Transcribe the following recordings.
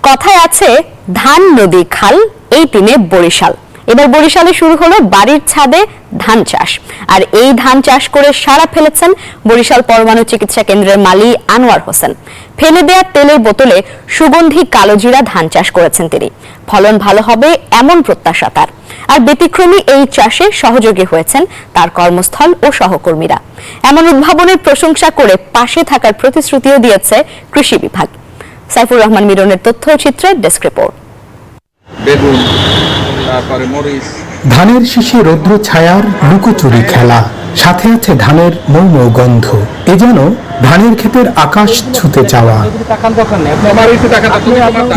কথায় আছে ধান নদী খাল এই তিনে বরিশাল। এবার বরিশালে শুরু হলো বাড়ির ছাদে ধান চাষ। আর এই ধান চাষ করে সাড়া ফেলেছেন বরিশাল পরমাণু চিকিৎসা কেন্দ্রের মালি আনোয়ার হোসেন। ফেলে দেয়া তেলের বোতলে সুগন্ধি কালোজিরা ধান চাষ করেছেন তিনি। ফলন ভালো হবে এমন প্রত্যাশা তার। আর ব্যতিক্রমী এই চাষে সহযোগী হয়েছেন তার কর্মস্থল ও সহকর্মীরা। এমন উদ্ভাবনের প্রশংসা করে পাশে থাকার প্রতিশ্রুতিও দিয়েছে কৃষি বিভাগ। সাইফুর রহমান মিরনের তথ্য চিত্রে ডেস্ক রিপোর্ট। ধানের শীষে রৌদ্র ছায়ার লুকোচুরি খেলা, সাথে আছে ধানের মৌম গন্ধ। এ যেন ধানের ক্ষেতের আকাশ ছুঁতে যাওয়া।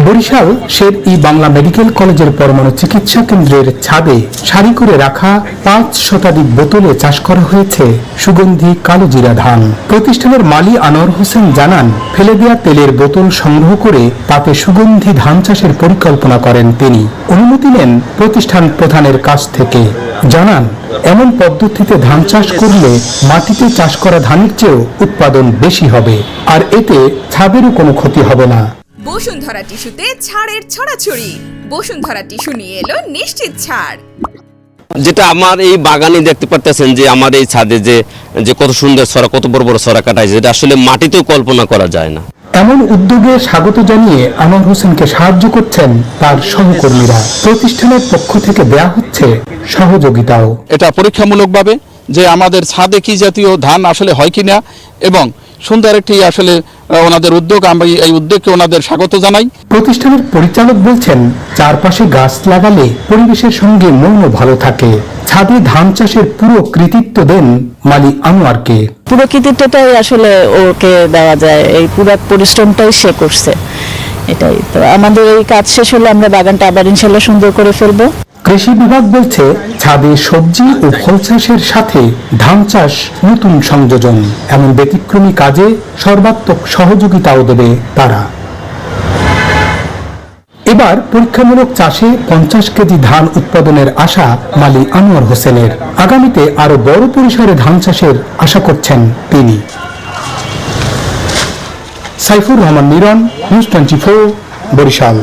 বরিশাল শের ই বাংলা মেডিকেল কলেজের পরমাণু চিকিৎসা কেন্দ্রের ছাদে সারি করে রাখা 5 শতাধিক বোতলে চাষ করা হয়েছে সুগন্ধি কালোজিরা ধান। প্রতিষ্ঠানের মালি আনোয়ার হোসেন জানান, ফেলে দেওয়া তেলের বোতল সংগ্রহ করে তাতে সুগন্ধি ধান চাষের পরিকল্পনা করেন তিনি। অনুমতি নেন প্রতিষ্ঠান প্রধানের কাছ থেকে। জানান, এমন পদ্ধতিতে ধান চাষ করলে মাটিতে চাষ করা ধানের চেয়েও উৎপাদন বেশি হবে, আর এতে ছাদেরও কোনো ক্ষতি হবে না। বসুন্ধরা টিস্যুতে ছাড়ের ছড়াছড়ি। বসুন্ধরা টিস্যু নিয়ে এলো নিশ্চিত ছাড়। যেটা আমার এই বাগানে দেখতে পাচ্ছেন যে আমার এই ছাদে যে কত সুন্দর সরা, কত বড় বড় সরা কাটাইছে, যেটা আসলে মাটিতেও কল্পনা করা যায় না। এমন উদ্যোগে স্বাগত জানিয়ে আনোয়ার হোসেনকে সাহায্য করছেন তার সহকর্মীরা। প্রতিষ্ঠানের পক্ষ থেকে দেয়া হচ্ছে সহযোগিতাও। এটা পরীক্ষামূলকভাবে যে আমাদের ছাদে কি জাতীয় ধান আসলে হয় কিনা, এবং সুন্দর একটি আসলে ওনাদের উদ্যোগ, আমি এই উদ্যোগকে ওনাদের স্বাগত জানাই। প্রতিষ্ঠানের পরিচালক বলছেন, চারপাশে গাছ লাগালে পরিবেশের সঙ্গে মনও ভালো থাকে। ছাদে ধান চাষের পুরো কৃতিত্ব দেন মালি আনোয়ারকে। পুরো কৃতিত্বটাই আসলে ওকে দেওয়া যায়, এই পুরো পরিশ্রমটাই সে করছে। এটাই তো আমাদের এই কাজ শেষ হলে আমরা বাগানটা আবার ইনশাল্লাহ সুন্দর করে ফেলবো। কৃষি বিভাগ বলছে, ছাদে সবজি ও ফল চাষের সাথে ধান চাষ নতুন সংযোজন। এমন ব্যতিক্রমী কাজে সর্বাত্মক সহযোগিতাও দেবে তারা। এবার পরীক্ষামূলক চাষে 50 কেজি ধান উৎপাদনের আশা মালি আনোয়ার হোসেনের। আগামীতে আরো বড় পরিসরে ধান চাষের আশা করছেন তিনি। সাইফুর রহমান মিরন, নিউজ 24, বরিশাল।